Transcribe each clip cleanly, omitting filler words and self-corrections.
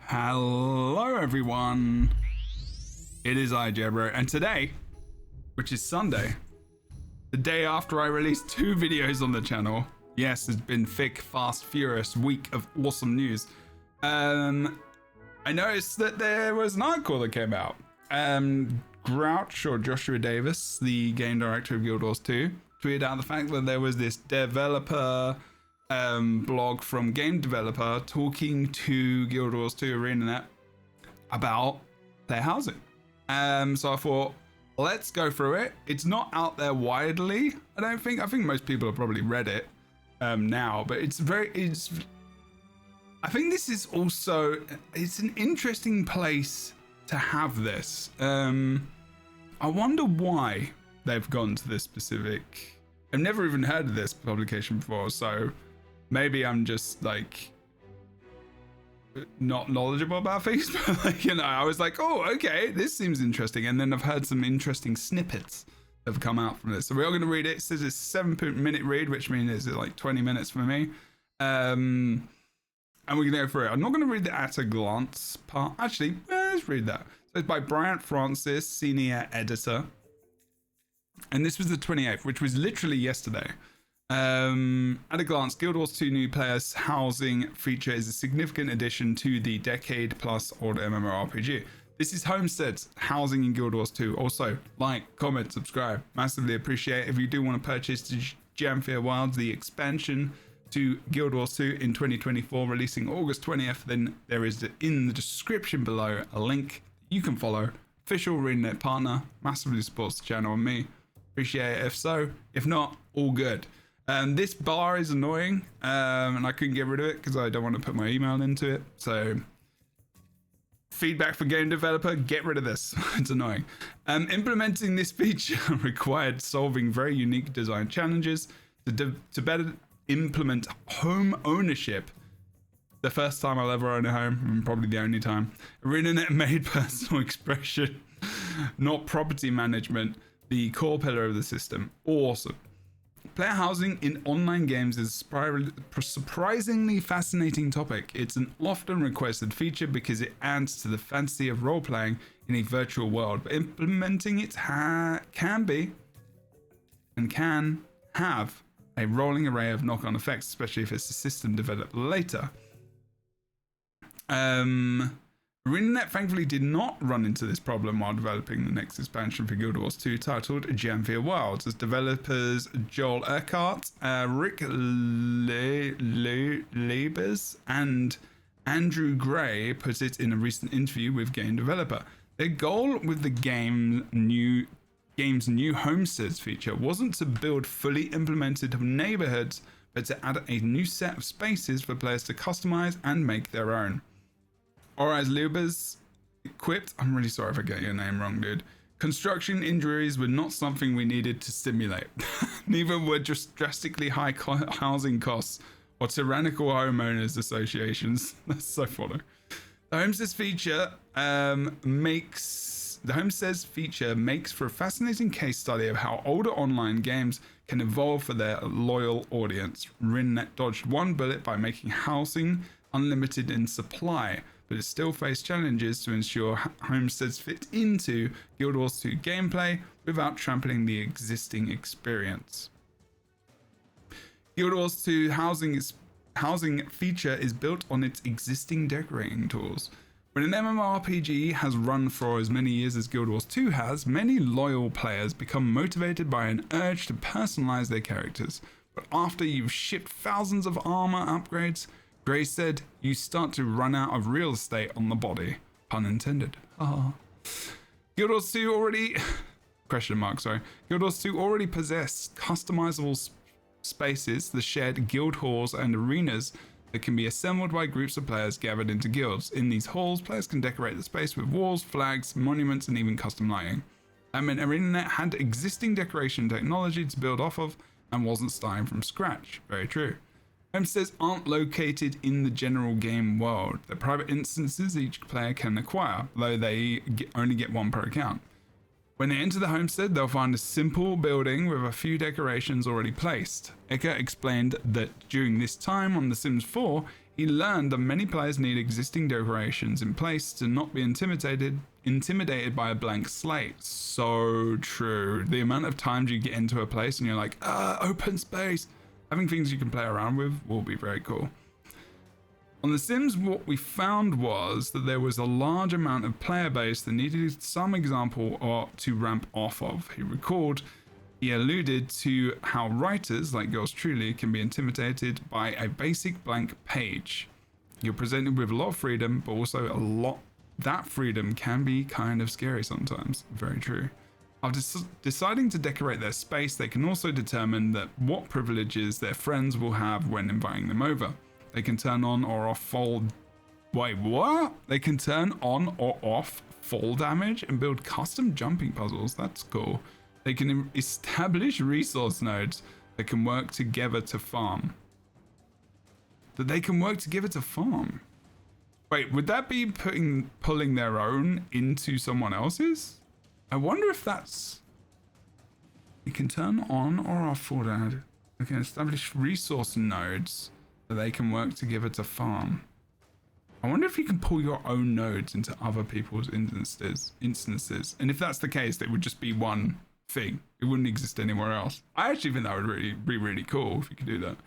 Hello everyone, it is I, Jebro, and today, which is Sunday, the day after I released 2 videos on the channel, yes, it's been thick, fast, furious week of awesome news. I noticed that there was an article that came out. Grouch, or Joshua Davis, the game director of Guild Wars 2, tweeted out the fact that there was this developer blog from game developer talking to Guild Wars 2 ArenaNet about their housing. So I thought, let's go through it. It's not out there widely, I don't think. I think most people have probably read it now, but I think this is also, it's an interesting place to have this. I wonder why they've gone to this specific. I've never even heard of this publication before, so maybe I'm just like not knowledgeable about things, but like, I was like, oh, okay, this seems interesting. And then I've heard some interesting snippets that have come out from this. So we're all going to read it. It says it's a 7-minute read, which means it's like 20 minutes for me. And we're going to go through it. I'm not going to read the at a glance part. Actually, let's read that. So it's by Bryant Francis, senior editor. And this was the 28th, which was literally yesterday. At a glance, Guild Wars 2 new players housing feature is a significant addition to the decade-plus old MMORPG. This is Homestead's housing in Guild Wars 2. Also, like, comment, subscribe. Massively appreciate it. If you do want to purchase Janthir Wilds, the expansion to Guild Wars 2 in 2024, releasing August 20th, then there is in the description below a link you can follow. Official ArenaNet partner, massively supports the channel and me. Appreciate it if so. If not, all good. This bar is annoying, and I couldn't get rid of it because I don't want to put my email into it. So, feedback for game developer, get rid of this. It's annoying. Implementing this feature required solving very unique design challenges to better implement home ownership. The first time I'll ever own a home, and probably the only time. ArenaNet made personal expression, not property management, the core pillar of the system. Awesome. Player housing in online games is a surprisingly fascinating topic. It's an often requested feature because it adds to the fantasy of role-playing in a virtual world, but implementing it can have a rolling array of knock-on effects, especially if it's a system developed later. ArenaNet thankfully did not run into this problem while developing the next expansion for Guild Wars 2 titled Janthir Wilds, as developers Joel Urquhart, Rick Labers, and Andrew Gray put it in a recent interview with Game Developer. Their goal with the game's new Homesteads feature wasn't to build fully implemented neighborhoods, but to add a new set of spaces for players to customize and make their own. Or as Lubers quipped, I'm really sorry if I get your name wrong, dude. Construction injuries were not something we needed to stimulate. Neither were just drastically high housing costs or tyrannical homeowners associations. That's so funny. The Homesteads feature makes for a fascinating case study of how older online games can evolve for their loyal audience. ArenaNet dodged one bullet by making housing unlimited in supply, but it still faced challenges to ensure Homesteads fit into Guild Wars 2 gameplay without trampling the existing experience. Guild Wars 2 housing feature is built on its existing decorating tools. When an MMORPG has run for as many years as Guild Wars 2 has, many loyal players become motivated by an urge to personalize their characters. But after you've shipped thousands of armor upgrades, Gray said, you start to run out of real estate on the body. Pun intended. Guild Wars 2 already... Guild Wars 2 already possessed customizable spaces, the shared guild halls and arenas that can be assembled by groups of players gathered into guilds. In these halls, players can decorate the space with walls, flags, monuments, and even custom lighting. ArenaNet had existing decoration technology to build off of and wasn't starting from scratch. Very true. Homesteads aren't located in the general game world. They're private instances each player can acquire, though they only get one per account. When they enter the homestead, they'll find a simple building with a few decorations already placed. Eka explained that during this time on The Sims 4, he learned that many players need existing decorations in place to not be intimidated by a blank slate. So true. The amount of times you get into a place and you're like, open space. Having things you can play around with will be very cool. On The Sims, what we found was that there was a large amount of player base that needed some example or to ramp off of. He alluded to how writers, like yours truly, can be intimidated by a basic blank page. You're presented with a lot of freedom, but also that freedom can be kind of scary sometimes. Very true. After deciding to decorate their space, they can also determine what privileges their friends will have when inviting them over. They can turn on or off fall. Wait, what? They can turn on or off fall damage and build custom jumping puzzles. That's cool. They can establish resource nodes that can work together to farm. Wait, would that be pulling their own into someone else's? I wonder if that's... You can turn on or off fall damage. They can establish resource nodes that they can work together to farm. I wonder if you can pull your own nodes into other people's instances. And if that's the case, it would just be one thing. It wouldn't exist anywhere else. I actually think that would be really cool if you could do that.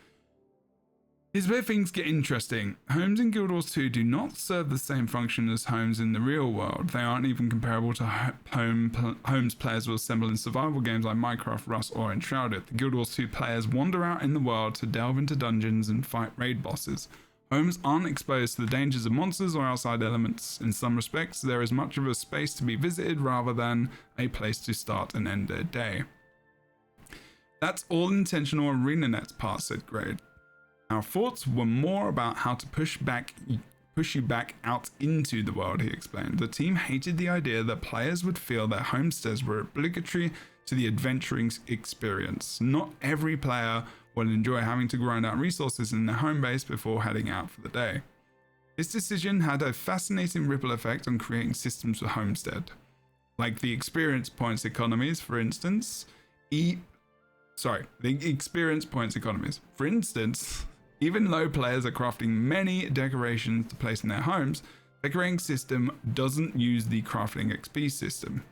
Here's where things get interesting. Homes in Guild Wars 2 do not serve the same function as homes in the real world. They aren't even comparable to homes players will assemble in survival games like Minecraft, Rust, or Enshrouded. The Guild Wars 2 players wander out in the world to delve into dungeons and fight raid bosses. Homes aren't exposed to the dangers of monsters or outside elements. In some respects, there is much of a space to be visited rather than a place to start and end their day. That's all intentional on ArenaNet's part, said Grade. Our thoughts were more about how to push you back out into the world, he explained. The team hated the idea that players would feel that homesteads were obligatory to the adventuring experience. Not every player will enjoy having to grind out resources in their home base before heading out for the day. This decision had a fascinating ripple effect on creating systems for Homestead. Like the experience points economies, for instance. The experience points economies. For instance, even though players are crafting many decorations to place in their homes, the decorating system doesn't use the crafting XP system.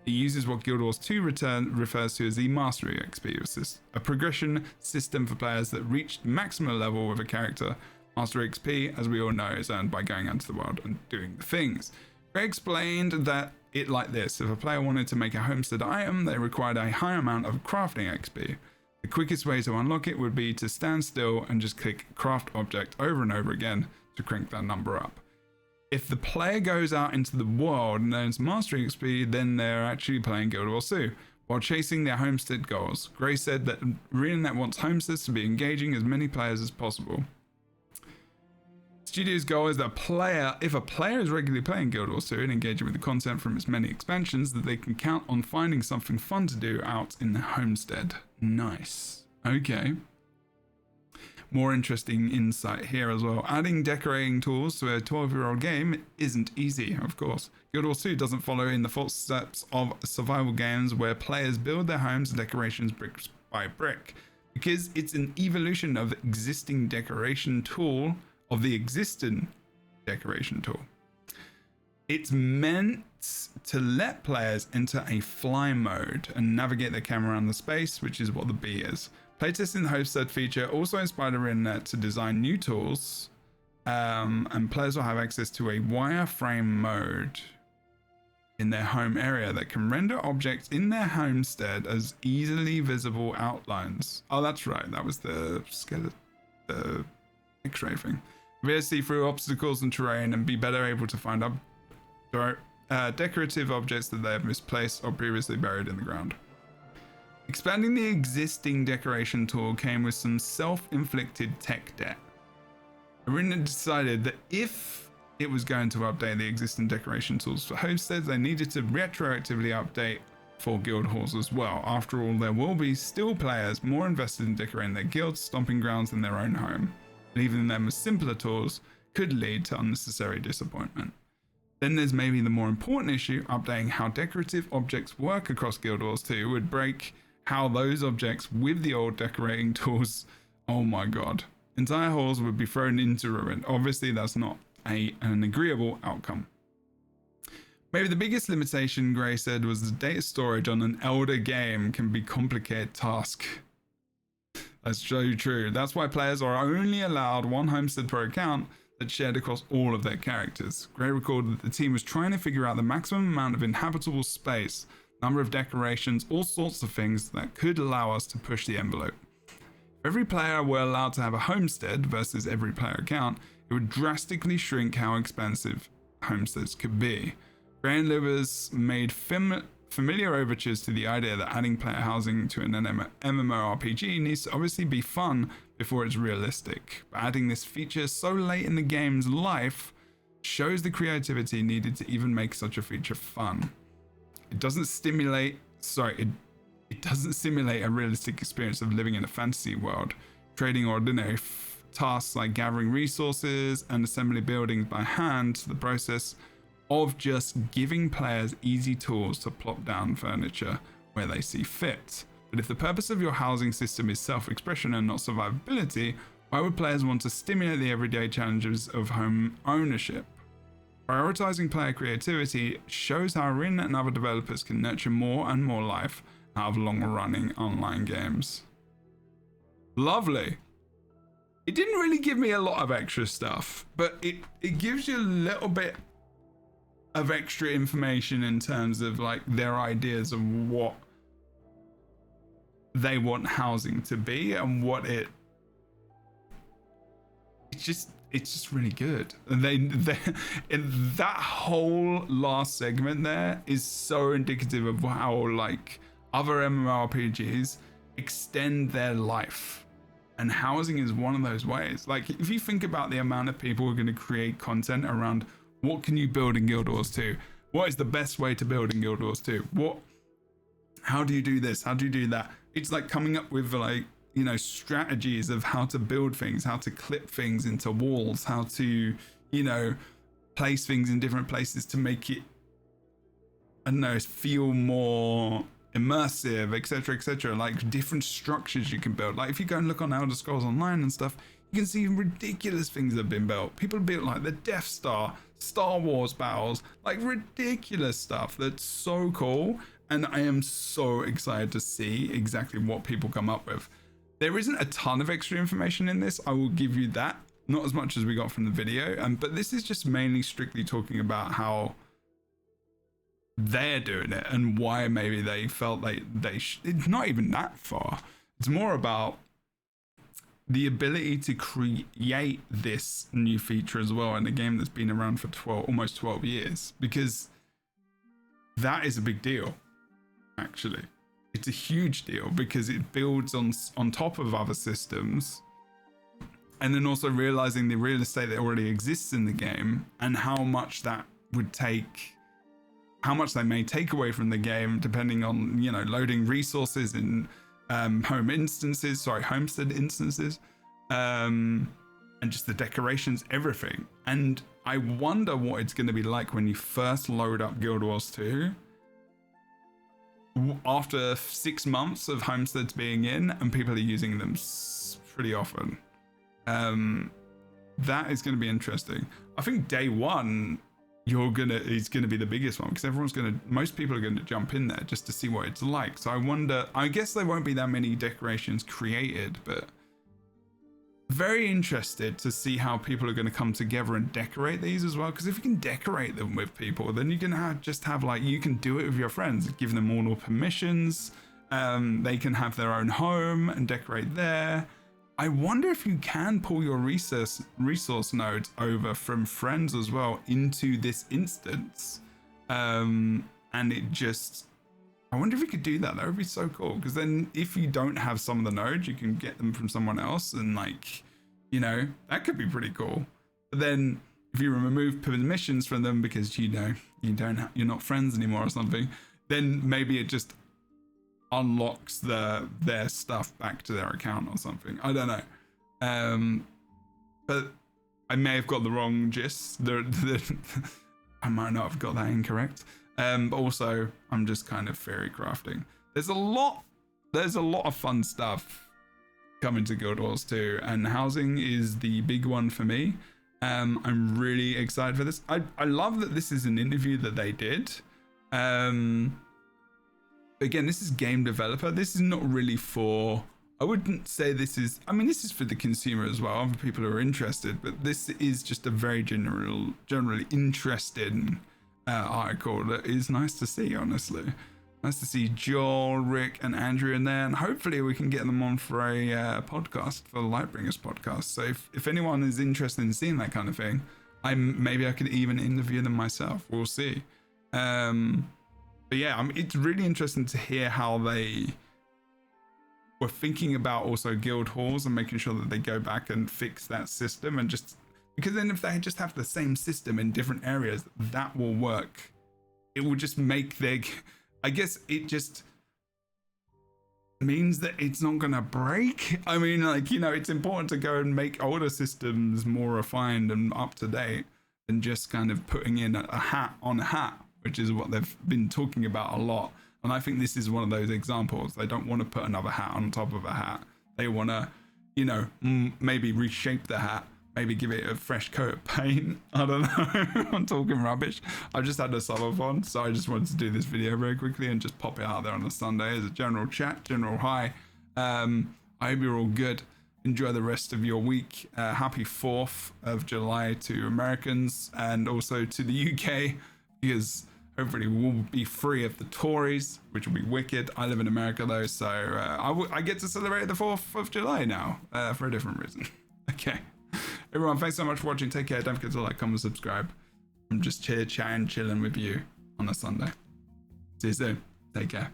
It uses what Guild Wars 2 refers to as the Mastery XP, a progression system for players that reached maximum level with a character. Mastery XP, as we all know, is earned by going out into the world and doing the things. Greg explained that it like this: if a player wanted to make a homestead item, they required a high amount of crafting XP. The quickest way to unlock it would be to stand still and just click craft object over and over again to crank that number up. If the player goes out into the world and earns Mastery XP, then they're actually playing Guild Wars 2 while chasing their homestead goals. Gray said that ArenaNet wants homesteads to be engaging as many players as possible. Studio's goal is that if a player is regularly playing Guild Wars 2 and engaging with the content from its many expansions, that they can count on finding something fun to do out in the homestead. Nice. Okay. More interesting insight here as well. Adding decorating tools to a 12-year-old game isn't easy, of course. Guild Wars 2 doesn't follow in the footsteps of survival games where players build their homes and decorations brick by brick, because it's an evolution of the existing decoration tool. It's meant to let players enter a fly mode and navigate their camera around the space, which is what the B is. Playtesting the Homestead feature also inspired ArenaNet to design new tools, and players will have access to a wireframe mode in their home area that can render objects in their homestead as easily visible outlines. Oh, that's right. That was the X-ray thing. Be able to see through obstacles and terrain and be better able to find decorative objects that they have misplaced or previously buried in the ground. Expanding the existing decoration tool came with some self-inflicted tech debt. Arena decided that if it was going to update the existing decoration tools for homesteads, they needed to retroactively update for guild halls as well. After all, there will be still players more invested in decorating their guild's stomping grounds than their own home. Leaving them with simpler tools could lead to unnecessary disappointment. Then there's maybe the more important issue: updating how decorative objects work across Guild Wars 2 would break how those objects with the old decorating tools, oh my god, Entire halls would be thrown into ruin. Obviously, that's not an agreeable outcome. Maybe the biggest limitation, Gray said, was the data storage on an elder game can be a complicated task. That's so true. That's why players are only allowed one Homestead Pro account that's shared across all of their characters. Gray recorded that the team was trying to figure out the maximum amount of inhabitable space, number of decorations, all sorts of things that could allow us to push the envelope. If every player were allowed to have a homestead versus every player account, it would drastically shrink how expensive homesteads could be. Gray and Livers made familiar overtures to the idea that adding player housing to an MMORPG needs to obviously be fun before it's realistic. But adding this feature so late in the game's life shows the creativity needed to even make such a feature fun. It doesn't simulate a realistic experience of living in a fantasy world, trading ordinary tasks like gathering resources and assembling buildings by hand to the process of just giving players easy tools to plop down furniture where they see fit. But if the purpose of your housing system is self-expression and not survivability, why would players want to stimulate the everyday challenges of home ownership? Prioritizing player creativity shows how Arena and other developers can nurture more and more life out of long-running online games. Lovely. It didn't really give me a lot of extra stuff, but it gives you a little bit of extra information in terms of like their ideas of what they want housing to be and what it's just really good. And they in that whole last segment there is so indicative of how like other MMORPGs extend their life, and housing is one of those ways. Like if you think about the amount of people who are going to create content around what can you build in Guild Wars 2, what is the best way to build in Guild Wars 2, how do you do this, how do you do that, it's like coming up with like, you know, strategies of how to build things, how to clip things into walls, how to, you know, place things in different places to make it, I don't know, feel more immersive, etc., like different structures you can build. Like if you go and look on Elder Scrolls Online and stuff, you can see ridiculous things that have been built. People built like the Death Star, Star Wars battles, like ridiculous stuff that's so cool, and I am so excited to see exactly what people come up with. There isn't a ton of extra information in this, I will give you that, not as much as we got from the video, but this is just mainly strictly talking about how they're doing it and why maybe they felt it's not even that far. It's more about the ability to create this new feature as well in a game that's been around for almost 12 years, because that is a big deal. Actually, it's a huge deal because it builds on top of other systems, and then also realizing the real estate that already exists in the game and how much that would take, how much they may take away from the game depending on, you know, loading resources in homestead instances, and just the decorations, everything. And I wonder what it's going to be like when you first load up Guild Wars 2 after 6 months of homesteads being in and people are using them pretty often. That is going to be interesting. I think day one is going to be the biggest one, because most people are going to jump in there just to see what it's like. So I wonder, I guess there won't be that many decorations created, but very interested to see how people are going to come together and decorate these as well. Because if you can decorate them with people, then you can have like, you can do it with your friends, give them all permissions. They can have their own home and decorate there. I wonder if you can pull your resource nodes over from friends as well into this instance. And it just, I wonder if you could do that. That would be so cool. Because then if you don't have some of the nodes, you can get them from someone else, and like, you know, that could be pretty cool. But then if you remove permissions from them because, you know, you're not friends anymore or something, then maybe it just unlocks their stuff back to their account or something. I don't know. But I may have got the wrong gist. I might not have got that incorrect. But also I'm just kind of theory crafting. There's a lot of fun stuff coming to Guild Wars 2, and housing is the big one for me. I'm really excited for this. I love that this is an interview that they did. Again, this is game developer. This is not really for, I wouldn't say this is, I mean, this is for the consumer as well, other people who are interested, but this is just a very generally interesting article that is nice to see, honestly. Nice to see Joel, Rick, and Andrew in there, and hopefully we can get them on for a podcast, for the Lightbringers podcast. So if anyone is interested in seeing that kind of thing, maybe I could even interview them myself. We'll see. But yeah, it's really interesting to hear how they were thinking about also guild halls and making sure that they go back and fix that system, and just because then if they just have the same system in different areas, that will work. It will just make their, I guess it just means that it's not gonna break. I mean, like, you know, it's important to go and make older systems more refined and up to date than just kind of putting in a hat on a hat, which is what they've been talking about a lot. And I think this is one of those examples. They don't want to put another hat on top of a hat. They want to, you know, maybe reshape the hat, maybe give it a fresh coat of paint. I don't know. I'm talking rubbish. I've just had a summer on, so I just wanted to do this video very quickly and just pop it out there on a Sunday as a general chat, general hi. I hope you're all good. Enjoy the rest of your week. Happy 4th of July to Americans and also to the UK, because hopefully we'll be free of the Tories, which will be wicked. I live in America though, so I get to celebrate the 4th of July now for a different reason. Okay. Everyone, thanks so much for watching. Take care. Don't forget to like, comment, subscribe. I'm just here chatting, chilling with you on a Sunday. See you soon. Take care.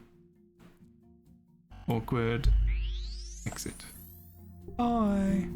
Awkward exit. Bye.